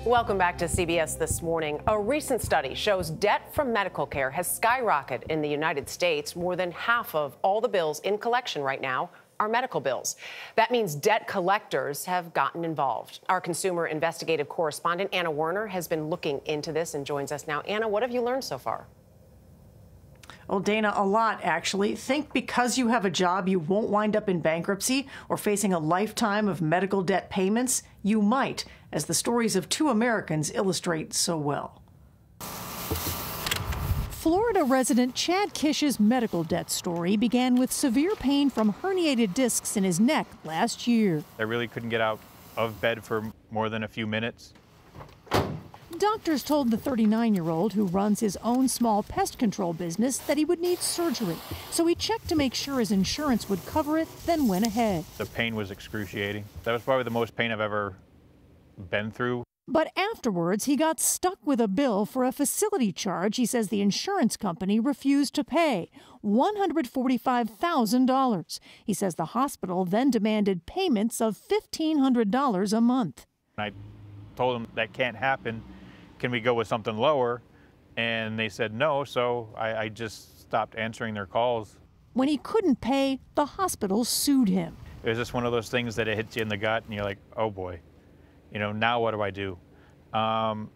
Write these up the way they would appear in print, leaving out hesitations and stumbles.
Welcome back to CBS This Morning. A recent study shows debt from medical care has skyrocketed in the United States. More than half of all the bills in collection right now are medical bills. That means debt collectors have gotten involved. Our consumer investigative correspondent, Anna Werner, has been looking into this and joins us now. Anna, what have you learned so far? Well, Dana, a lot, actually. Think because you have a job, you won't wind up in bankruptcy or facing a lifetime of medical debt payments. You might, as the stories of two Americans illustrate so well. Florida resident Chad Kish's medical debt story began with severe pain from herniated discs in his neck last year. I really couldn't get out of bed for more than a few minutes. Doctors told the 39-year-old who runs his own small pest control business that he would need surgery. So he checked to make sure his insurance would cover it, then went ahead. The pain was excruciating. That was probably the most pain I've ever been through. But afterwards, he got stuck with a bill for a facility charge he says the insurance company refused to pay, $145,000. He says the hospital then demanded payments of $1,500 a month. I told him that can't happen. Can we go with something lower? And they said no, so I just stopped answering their calls. When he couldn't pay, the hospital sued him. It was just one of those things that it hits you in the gut and you're like, oh boy, now what do I do? And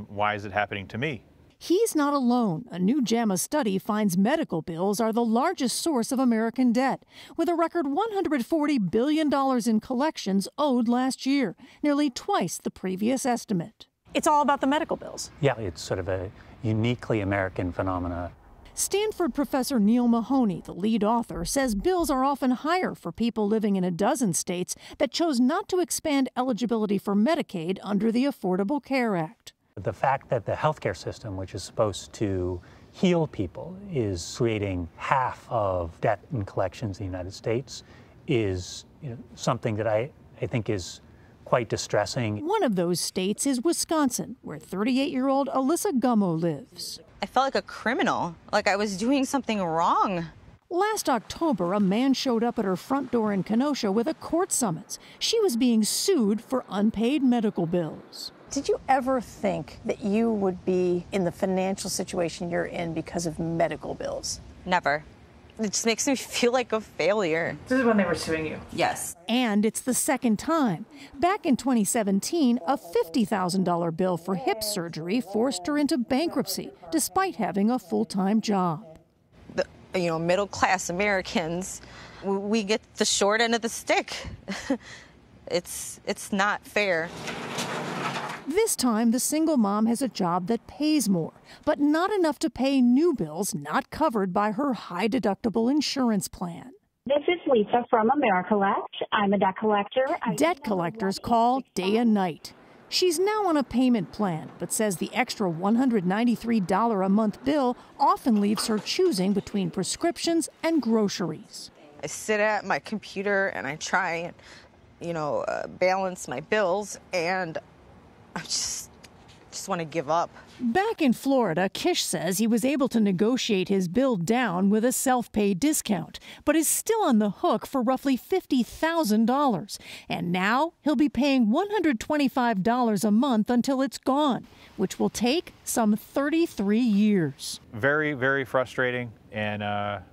why is it happening to me? He's not alone. A new JAMA study finds medical bills are the largest source of American debt, with a record $140 billion in collections owed last year, nearly twice the previous estimate. It's all about the medical bills. Yeah, it's sort of a uniquely American phenomenon. Stanford professor Neil Mahoney, the lead author, says bills are often higher for people living in a dozen states that chose not to expand eligibility for Medicaid under the Affordable Care Act. The fact that the healthcare system, which is supposed to heal people, is creating half of debt and collections in the United States is something that I think is quite distressing. One of those states is Wisconsin, where 38-year-old Alyssa Gummo lives. I felt like a criminal, like I was doing something wrong. Last October, a man showed up at her front door in Kenosha with a court summons. She was being sued for unpaid medical bills. Did you ever think that you would be in the financial situation you're in because of medical bills? Never. It just makes me feel like a failure. This is when they were suing you? Yes. And it's the second time. Back in 2017, a $50,000 bill for hip surgery forced her into bankruptcy, despite having a full-time job. Middle-class Americans, we get the short end of the stick. It's not fair. This time, the single mom has a job that pays more, but not enough to pay new bills not covered by her high-deductible insurance plan. This is Lisa from AmeriCollect. I'm a debt collector. Debt collectors call day and night. She's now on a payment plan, but says the extra $193 a month bill often leaves her choosing between prescriptions and groceries. I sit at my computer and I try and, balance my bills, and I just want to give up. Back in Florida, Kish says he was able to negotiate his bill down with a self-pay discount, but is still on the hook for roughly $50,000. And now he'll be paying $125 a month until it's gone, which will take some 33 years. Very, very frustrating. And, I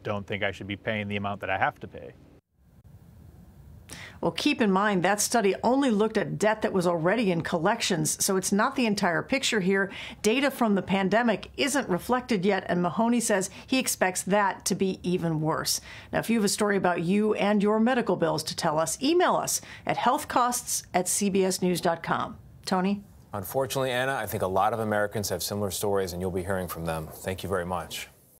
don't think I should be paying the amount that I have to pay. Well, keep in mind that study only looked at debt that was already in collections, so it's not the entire picture here. Data from the pandemic isn't reflected yet, and Mahoney says he expects that to be even worse. Now, if you have a story about you and your medical bills to tell us, email us at healthcosts@cbsnews.com. Tony? Unfortunately, Anna, I think a lot of Americans have similar stories, and you'll be hearing from them. Thank you very much.